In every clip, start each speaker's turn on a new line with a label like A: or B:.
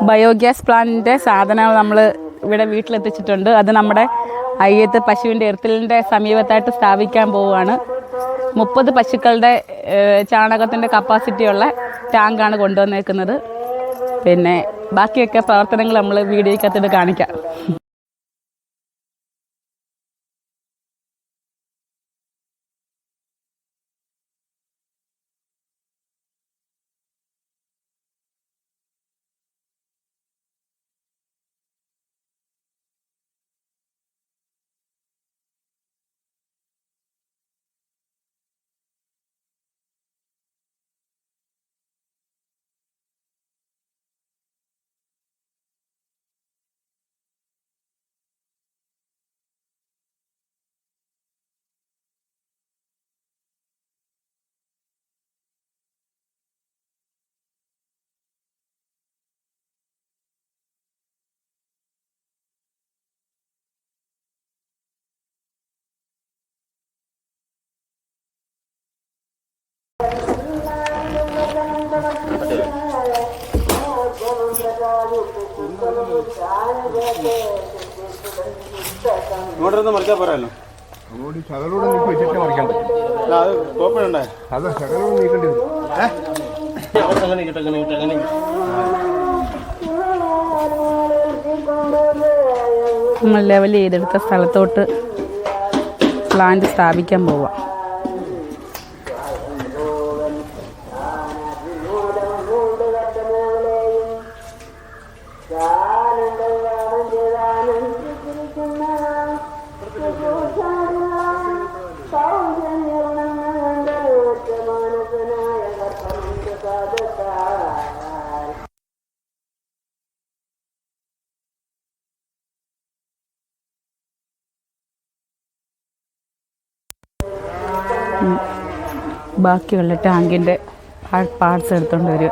A: Biogas പ്ലാന്റിൻ്റെ സാധനങ്ങൾ നമ്മൾ ഇവിടെ വീട്ടിലെത്തിച്ചിട്ടുണ്ട്. അത് നമ്മുടെ അയ്യത്ത് പശുവിൻ്റെ എർത്തിലിൻ്റെ സമീപത്തായിട്ട് സ്ഥാപിക്കാൻ പോവുകയാണ്. 30 പശുക്കളുടെ ചാണകത്തിൻ്റെ കപ്പാസിറ്റിയുള്ള ടാങ്കാണ് കൊണ്ടുവന്നേക്കുന്നത്. പിന്നെ ബാക്കിയൊക്കെ പ്രവർത്തനങ്ങൾ നമ്മൾ വീഡിയോയ്ക്കകത്തിട്ട് കാണിക്കാം.
B: ഇങ്ങോട്ടൊന്ന് മറിക്കാൻ പോരാല്ലോ. ശകലൂടെ നീക്കി വെച്ചിട്ട് മറിക്കാൻ പറ്റും. അത് കോപ്പുണ്ടേ, അത് ശകലൂടെ നീക്കേണ്ടി വരും.
A: നമ്മൾ ലെവൽ ചെയ്തെടുത്ത സ്ഥലത്തോട്ട് പ്ലാന്റ് സ്ഥാപിക്കാൻ പോവാം. ബാക്കിയുള്ള ടാങ്കിൻ്റെ പാർട്സ് എടുത്തുകൊണ്ട് വരിക.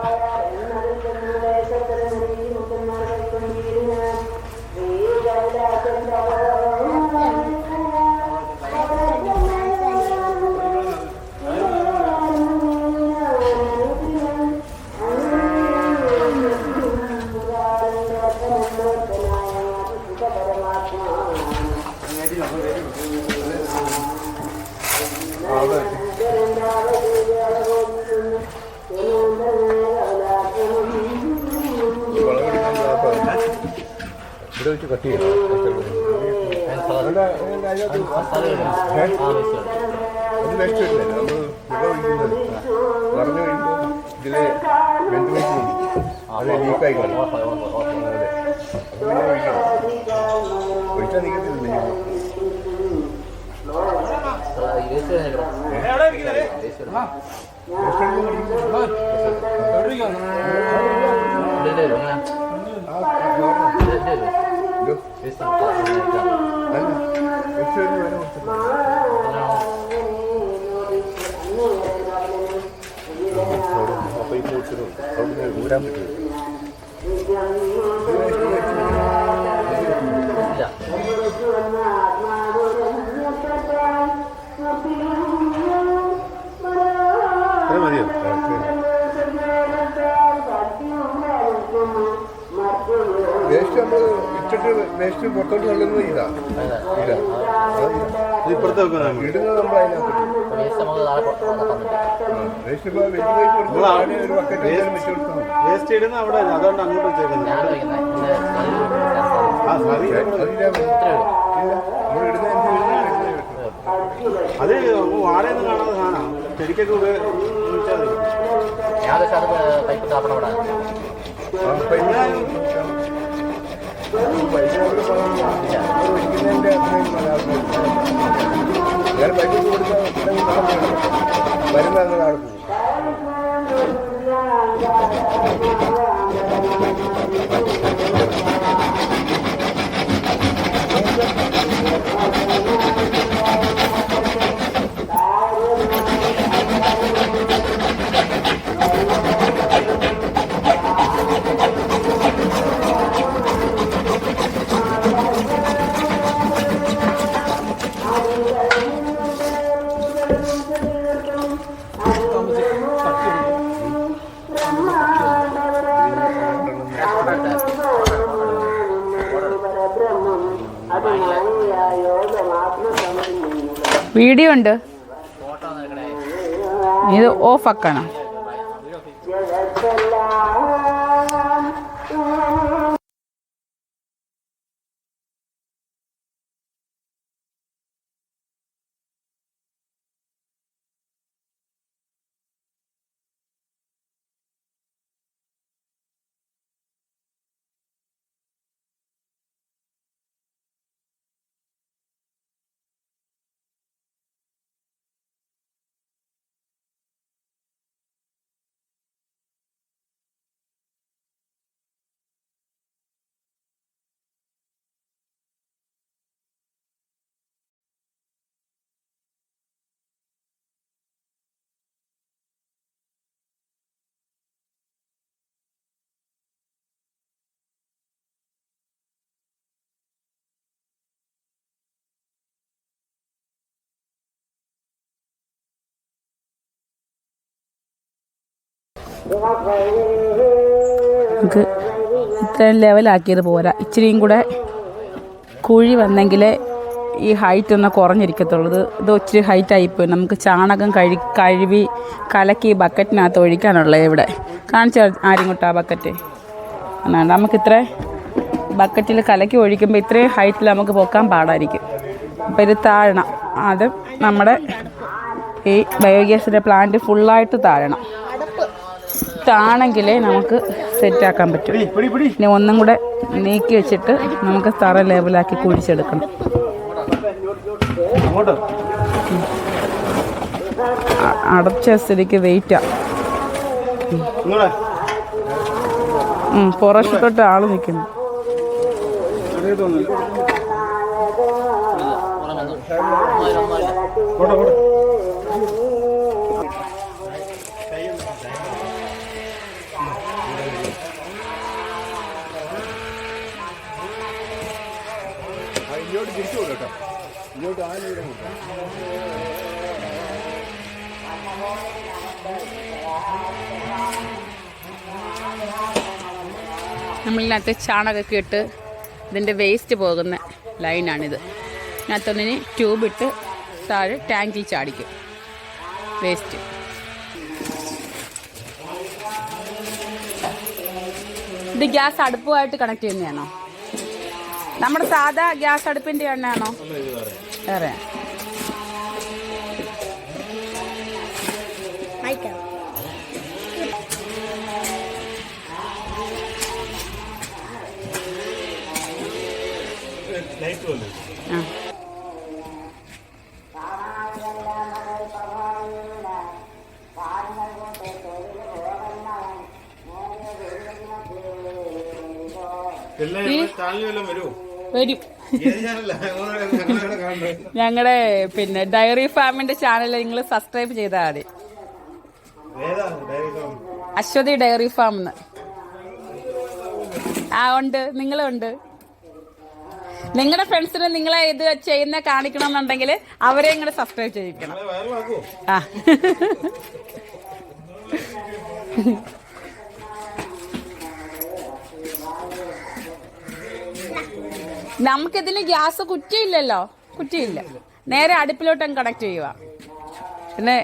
B: കട്ട് ചെയ്യണം. നെക്സ്റ്റ് ഇല്ലേ നമ്മൾ വെള്ളം ഒഴിക്കുന്നത് പറഞ്ഞു കഴിയുമ്പോൾ ഇതിലെ വെന്റിലേഷൻ അത് ലീക്കായി കാണും. അതെ, അത് ഒഴിക്കണം. ഒഴിച്ചാൽ നീക്കത്തില്ല. ഊരാൻ പറ്റും. മതിയോ? വേസ്റ്റ് നമ്മൾ ഇട്ടിട്ട് വേസ്റ്റ് പുറത്തോട്ട് തള്ളുന്നത് ഇതാണ്. ഇപ്പുറത്തെ ഇടുന്നത് നമ്മൾ അതിനകത്ത് വേസ്റ്റ് ഇടുന്ന അവിടെ, അതുകൊണ്ട് അങ്ങോട്ട് വെച്ചേക്കുന്നത്. അത് വാടകയൊന്നും കാണാതെ സാധനം ചെടിക്കൊക്കെ ഉപയോഗിച്ചാൽ ഞാൻ പൈപ്പ് കൊടുത്താൽ വരുന്ന ആൾ പോകും.
A: വീഡിയോ ഉണ്ട്, ഇത് ഓഫ് ആക്കണം. നമുക്ക് ഇത്രയും ലെവലാക്കിയത് പോരാ, ഇച്ചിരിയും കൂടെ കുഴി വന്നെങ്കിലേ ഈ ഹൈറ്റ് ഒന്ന് കുറഞ്ഞിരിക്കത്തുള്ളൂ. ഇത് ഒത്തിരി ഹൈറ്റായിപ്പോയി. നമുക്ക് ചാണകം കഴുകി കലക്കി ബക്കറ്റിനകത്ത് ഒഴിക്കാനുള്ളത് ഇവിടെ കാണിച്ച ആരും കൊട്ടാ ബക്കറ്റ് എന്നാണ്. നമുക്കിത്ര ബക്കറ്റിൽ കലക്കി ഒഴിക്കുമ്പോൾ ഇത്രയും ഹൈറ്റിൽ നമുക്ക് പൊക്കാൻ പാടായിരിക്കും. അപ്പോൾ ഇത് താഴണം. അത് നമ്മുടെ ഈ ബയോഗ്യാസിൻ്റെ പ്ലാന്റ് ഫുള്ളായിട്ട് താഴണം. താണെങ്കിലേ നമുക്ക് സെറ്റാക്കാൻ പറ്റും. ഇനി ഒന്നും കൂടെ നീക്കി വെച്ചിട്ട് നമുക്ക് തറ ലെവലാക്കി കുഴിച്ചെടുക്കണം. അടച്ച സ്ഥിതിക്ക് വെയിറ്റാ. പുറത്തോട്ട് ആള് നിൽക്കുന്നു.
B: ഇങ്ങോട്ട് തിരിച്ചു കൊടുക്കാം കേട്ടോ. ഇങ്ങോട്ട് ആരും
A: നമ്മളിനകത്ത് ചാണകമൊക്കെ ഇട്ട് ഇതിൻ്റെ വേസ്റ്റ് പോകുന്ന ലൈനാണിത്. ഇതിനകത്തൊന്നിന് ട്യൂബിട്ട് താഴെ ടാങ്കിൽ ചാടിക്കും വേസ്റ്റ്. ഇത് ഗ്യാസ് അടുപ്പുമായിട്ട് കണക്ട് ചെയ്യുന്നതാണോ? നമ്മുടെ സാധാ ഗ്യാസ് അടുപ്പിൻ്റെ എണ്ണയാണോ? വേറെ വരും. ഞങ്ങളുടെ പിന്നെ ഡയറി ഫാമിന്റെ ചാനൽ നിങ്ങൾ സബ്സ്ക്രൈബ് ചെയ്താൽ മതി. അശ്വതി ഡയറി ഫാം എന്ന്. ഉണ്ട്, നിങ്ങളുണ്ട്. നിങ്ങളുടെ ഫ്രണ്ട്സിന് നിങ്ങളെ ഇത് ചെയ്യുന്ന കാണിക്കണമെന്നുണ്ടെങ്കിൽ അവരെ ഇങ്ങനെ സബ്സ്ക്രൈബ് ചെയ്യിക്കണം. ആ നമുക്കിതിന് ഗ്യാസ് കുറ്റിയില്ലല്ലോ, കുറ്റിയില്ല. നേരെ അടുപ്പിലോട്ടങ്ങ് കണക്ട് ചെയ്യുക. പിന്നെ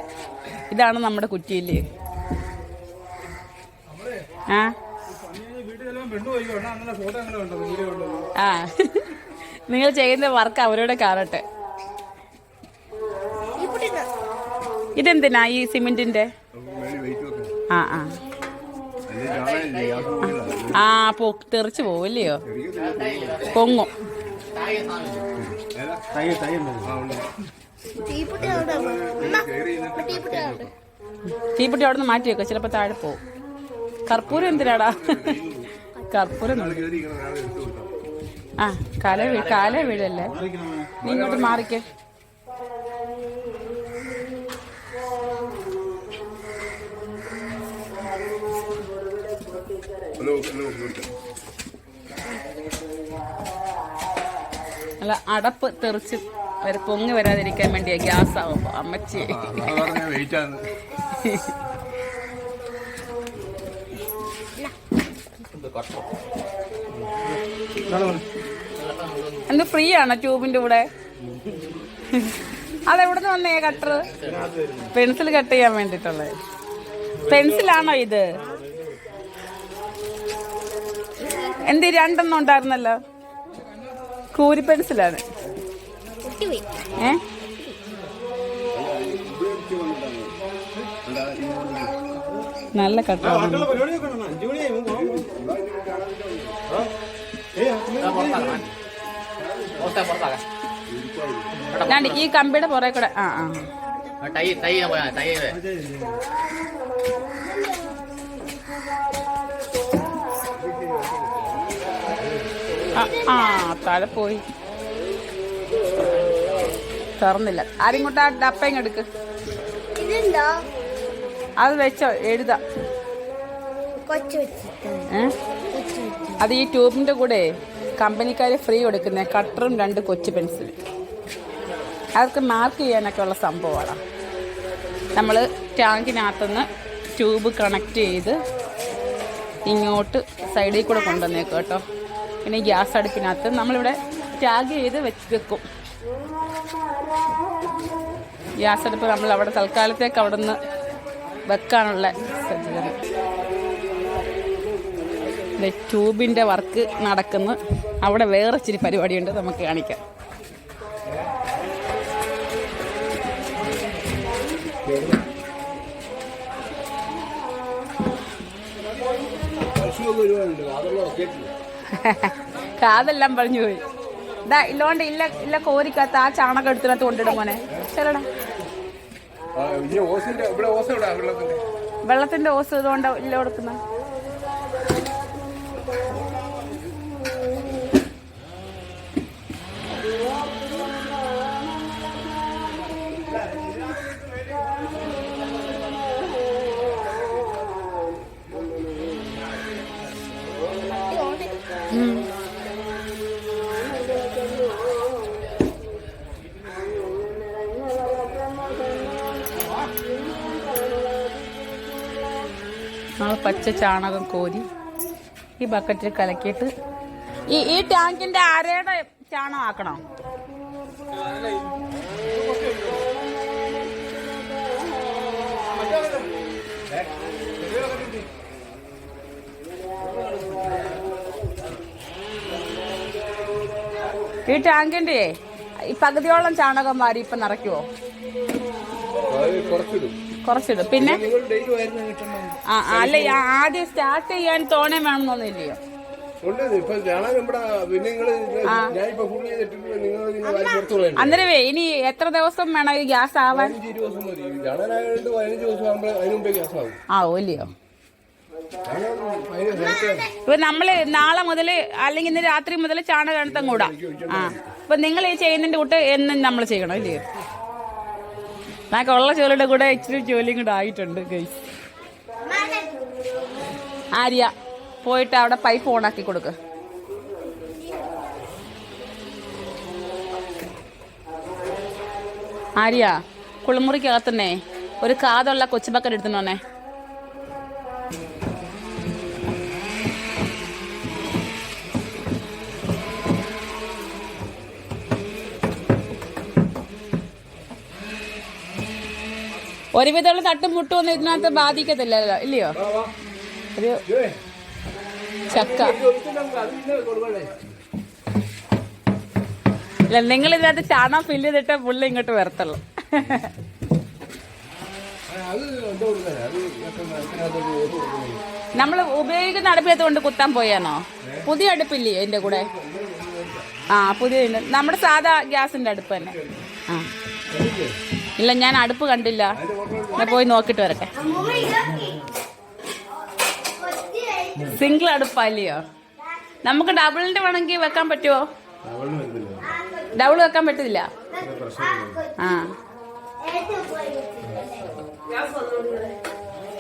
A: ഇതാണ് നമ്മുടെ കുറ്റിയില്ലേ. ആ നിങ്ങൾ ചെയ്യുന്ന വർക്ക് അവരോട് കാണട്ടെ. ഇതെന്തിനാ ഈ സിമെന്റിന്റെ? ആ ആ ആ തെറിച്ചു പോവില്ലയോ, പൊങ്ങും. തീപ്പെട്ടി അവിടെ നിന്ന് മാറ്റി വെക്കുക, ചിലപ്പോ താഴെ പോവും. കർപ്പൂരം എന്തിനാടാ? കർപ്പൂരം ആ കാല വീഴല്ലേ. നീ ഇങ്ങോട്ട് മാറിക്കേ. അല്ല, അടപ്പ് തെറിച്ച് പൊങ്ങി വരാതിരിക്കാൻ വേണ്ടിയാ ഗ്യാസ് ആവുമ്പോ. അമ്മച്ചി എന്ത് ഫ്രീ ആണോ ട്യൂബിന്റെ കൂടെ? അതെവിടുന്ന് വന്നേ കട്ടർ? പെൻസിൽ കട്ട് ചെയ്യാൻ വേണ്ടിട്ടുള്ളത് പെൻസിലാണോ ഇത്? എന്ത് രണ്ടെണ്ണം ഉണ്ടായിരുന്നല്ലോ? കൂരി പെൻസിലാണ്. നല്ല കട്ടാണ്. ഞാൻ ഈ കമ്പിയുടെ പുറകെ കൂടെ താഴെ പോയി തുറന്നില്ല. ആരിങ്ങോട്ട് ആ ഡപ്പയും എടുക്ക്. അത് വെച്ചോ എഴുതാ. അത് ഈ ട്യൂബിന്റെ കൂടെ കമ്പനിക്കാര് ഫ്രീ കൊടുക്കുന്ന കട്ടറും 2 കൊച്ചു പെൻസിലും. അതൊക്കെ മാർക്ക് ചെയ്യാനൊക്കെ ഉള്ള സംഭവമാണ്. നമ്മൾ ടാങ്കിനകത്തുനിന്ന് ട്യൂബ് കണക്ട് ചെയ്ത് ഇങ്ങോട്ട് സൈഡിൽ കൂടെ കൊണ്ടുവന്നേക്കും കേട്ടോ. പിന്നെ ഗ്യാസ് അടുപ്പിനകത്ത് നമ്മളിവിടെ ടാഗ് ചെയ്ത് വെക്കും. ഗ്യാസ് അടുപ്പ് നമ്മൾ അവിടെ തൽക്കാലത്തേക്ക് അവിടെ നിന്ന് വെക്കാനുള്ള സജ്ജീകരണം. ട്യൂബിൻ്റെ വർക്ക് നടക്കുന്നു. അവിടെ വേറെ ഇച്ചിരി പരിപാടിയുണ്ട്, നമുക്ക് കാണിക്കാം. കാതെല്ലാം പറഞ്ഞു പോയി. ഇതാ ഇല്ലോണ്ട് ഇല്ല കോരിക്കകത്ത് ആ ചാണകം എടുത്തിനകത്ത് കൊണ്ടിടും മോനെ. ശരിടാ, വെള്ളത്തിന്റെ ഓസ് ഇതുകൊണ്ട് ഇല്ല കൊടുക്കുന്ന. പച്ച ചാണകം കോരി ഈ ബക്കറ്റിൽ കലക്കിയിട്ട് ഈ ടാങ്കിന്റെ അരയുടെ ചാണകം ആക്കണം. ഈ ടാങ്കിന്റെ ഈ പകുതിയോളം ചാണകം വാരി ഇപ്പൊ നിറയ്ക്കുവോ? കുറച്ചിടും. പിന്നെ അല്ല, ആദ്യം സ്റ്റാർട്ട് ചെയ്യാൻ തോനെ വേണമെന്നൊന്നുമില്ലയോ? അന്നേരമേ ഇനി എത്ര ദിവസം വേണം ഈ ഗ്യാസ് ആവാൻ? ആവൂല്ലയോ? ഇപ്പൊ നമ്മള് നാളെ മുതല് അല്ലെങ്കിൽ ഇന്ന് രാത്രി മുതൽ ചാണകം കൂടാ. ഇപ്പൊ നിങ്ങൾ ഈ ചെയ്യുന്നതിന്റെ കൂട്ട് എന്നും നമ്മൾ ചെയ്യണം ഇല്ലയോ? നമുക്ക് ഉള്ള ജോലിയുടെ കൂടെ ഇച്ചിരി ജോലിയും കൂടെ ആയിട്ടുണ്ട് ഗൈസ്. ആര്യ പോയിട്ട് അവിടെ പൈപ്പ് ഓണാക്കി കൊടുക്ക്. ആര്യ കുളിമുറിക്കകത്തന്നെ ഒരു കാതുള്ള കൊച്ചുബക്കറ്റ് എടുത്തുണ്ടോന്നെ. ഒരുവിധമുള്ള തട്ടും മുട്ടും ഒന്നും ഇതിനകത്ത് ബാധിക്കത്തില്ലല്ലോ ഇല്ലയോ? ഒരു ചക്ക ഇല്ല, നിങ്ങൾ ഇതിനകത്ത് ചാണകം ഫില്ല് ചെയ്തിട്ട് പുള്ളി ഇങ്ങോട്ട് വരത്തുള്ളൂ. നമ്മൾ ഉപയോഗിക്കുന്ന അടുപ്പിനകത്ത് കൊണ്ട് കുത്താൻ പോയാണോ? പുതിയ അടുപ്പില്ലേ എന്റെ കൂടെ? പുതിയ നമ്മുടെ സാധാ ഗ്യാസിന്റെ അടുപ്പ് തന്നെ. ഇല്ല, ഞാൻ അടുപ്പ് കണ്ടില്ല. ഞാൻ പോയി നോക്കിട്ട് വരട്ടെ. സിംഗിൾ അടുപ്പല്ലയോ? നമുക്ക് ഡബിളിന്റെ വേണമെങ്കിൽ വെക്കാൻ പറ്റുമോ? ഡബിൾ വെക്കാൻ പറ്റില്ല.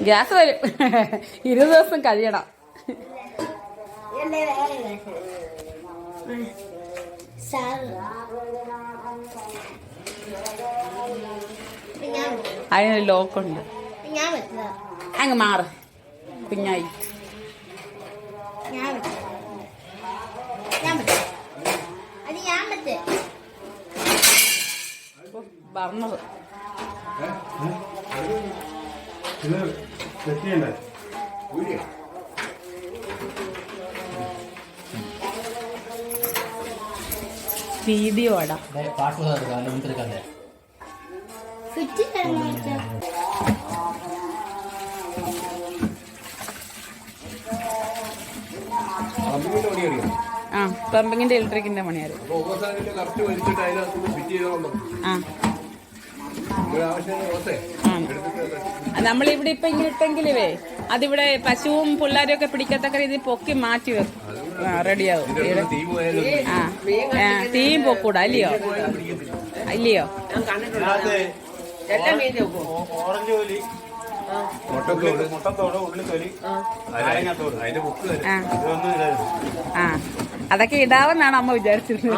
A: ഗ്യാസ് വരും. 20 ദിവസം കഴിയണം. അതിനൊരു ലോക്കുണ്ട്. അങ്ങ് മാറ് കുഞ്ഞായി. പറഞ്ഞത്.
B: ഇത് തെറ്റിയല്ലേ
A: വീഡിയോ അടാ. ആ പ്ലംബിങ്ങിന്റെ ഇലക്ട്രിക്കിന്റെ പണിയാറ്. നമ്മളിവിടെ ഇപ്പൊ ഇങ്ങനെ ഇട്ടെങ്കിലേ അതിവിടെ പശുവും പിള്ളേരും ഒക്കെ പിടിക്കത്തക്ക രീതിയിൽ പൊക്കി മാറ്റി വെക്കും. റെഡിയാവും. തീയും പൊക്കൂടാ അല്ലയോ? ഇല്ലയോ?
B: ഓറഞ്ച് തൊലി, മുട്ടത്തോട്, ഉള്ളിത്തൊലി,
A: ആ അതൊക്കെ ഇടാവെന്നാണ് അമ്മ വിചാരിച്ചിരുന്നത്.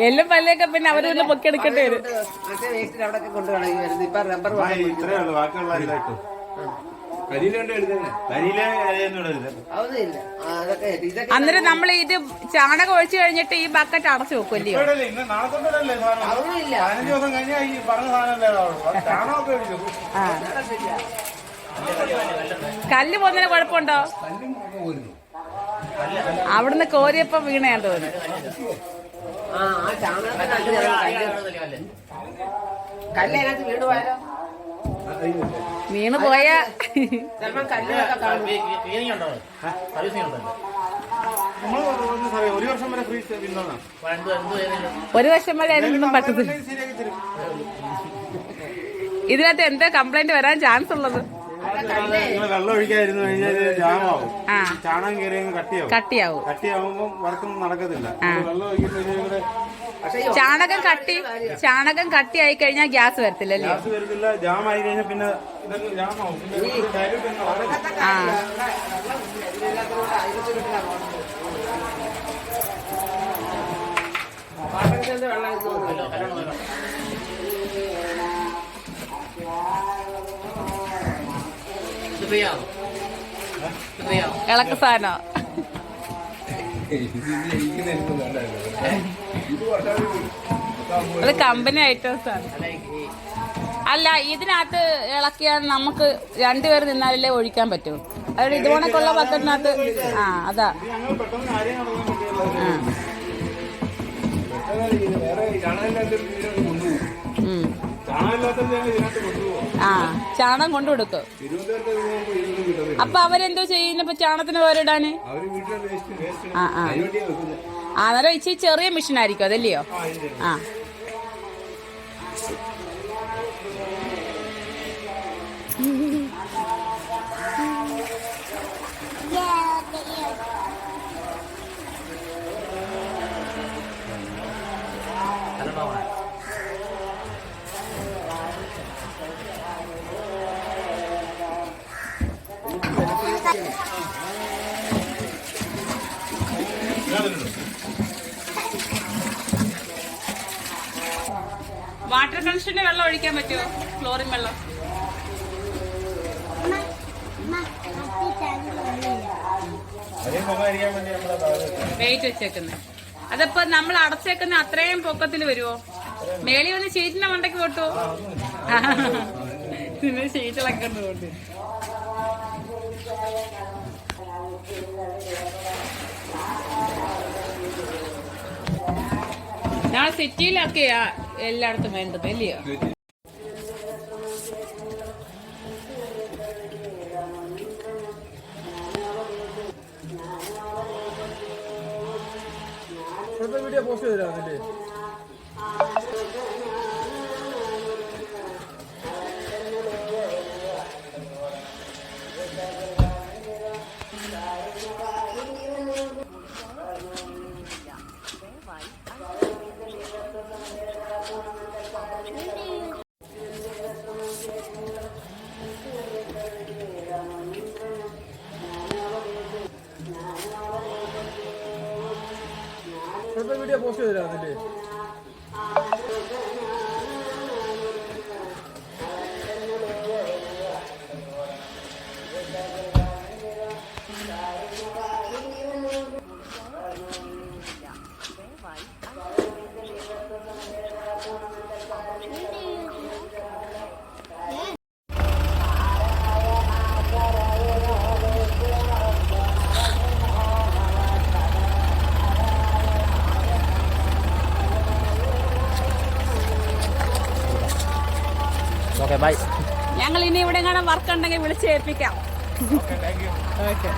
A: എല്ലാം പല്ലൊക്കെ പിന്നെ അവരൊന്ന് പൊക്കിയെടുക്കേണ്ടി വരും. അന്നേരം നമ്മൾ ഇത് ചാണകം ഒഴിച്ചു കഴിഞ്ഞിട്ട് ഈ ബക്കറ്റ് അടച്ചു വെക്കുമല്ലയോ? കല്ല് പോകുന്നതിന് കുഴപ്പമുണ്ടോ? അവിടുന്ന് കോരിയപ്പോ വീണയാന്ന് തോന്നുന്നു.
C: കല്ലിനകത്ത് വീണ് പോയാലോ?
A: വീണ് പോയ ഒരു വർഷം വരെ അതിനൊന്നും പറ്റത്തില്ല. ഇതിനകത്ത് എന്താ കംപ്ലൈന്റ് വരാൻ ചാൻസ് ഉള്ളത്?
B: വെള്ളം ഒഴിക്കാതിരുന്നു കഴിഞ്ഞാൽ ജാമാവും. ചാണകം കയറി കട്ടിയാവുമ്പോ വർക്കൊന്നും നടക്കത്തില്ല. വെള്ളം ഒഴിക്കുമ്പോൾ
A: ചാണകം കട്ടിയായി കഴിഞ്ഞാൽ ഗ്യാസ് വരത്തില്ലല്ലേ?
B: ഗ്യാസ് വരത്തില്ല. ജാം ആയി കഴിഞ്ഞാൽ പിന്നെ ഇതൊക്കെ ജാമാവും.
A: ഇളക്ക സാധനോ? അത് കമ്പനി ഐറ്റംസ് ആണ്. അല്ല ഇതിനകത്ത് ഇളക്കിയാൽ നമുക്ക് രണ്ടുപേർ നിന്നാലല്ലേ ഒഴിക്കാൻ പറ്റൂ. അതുകൊണ്ട് ഇതുപോണക്കുള്ള ബക്കറ്റിനകത്ത് അതാ. ചാണകം കൊണ്ടു കൊടുക്കും. അപ്പൊ അവരെന്തോ ചെയ്യുന്നപ്പോ ചാണകത്തിന് പേരിടാന്? അന്നേരം ഇച്ചിരി ചെറിയ മെഷീൻ ആയിരിക്കും അതല്ലയോ? വാട്ടർ കണക്ഷന്റെ വെള്ളം ഒഴിക്കാൻ പറ്റുമോ? ക്ലോറിൻ വെള്ളം വെയിറ്റ് വെച്ചേക്കുന്നത്. അതിപ്പോ നമ്മൾ അടച്ചേക്കുന്ന അത്രയും പൊക്കത്തിൽ വരുമോ? മേളി വന്ന് ഷീറ്റിന്റെ മണ്ടയ്ക്ക് കൊട്ടുവോ? പിന്നെ ഷീറ്റിളൊക്കെ കൊണ്ട് ഞാൻ സിറ്റിയിലൊക്കെയാ എല്ലായിടത്തും വേണ്ടത് അല്ലയോ?
B: വീഡിയോ പോസ്റ്റ് ചെയ്തോ അതിന്റെ? വീഡിയോ പോസ്റ്റ് ചെയ്തോ അതിന്റെ?
D: ബൈ.
A: ഞങ്ങൾ ഇനി ഇവിടെ വർക്ക് ഉണ്ടെങ്കിൽ വിളിച്ച് ഏൽപ്പിക്കാം. ഓക്കെ.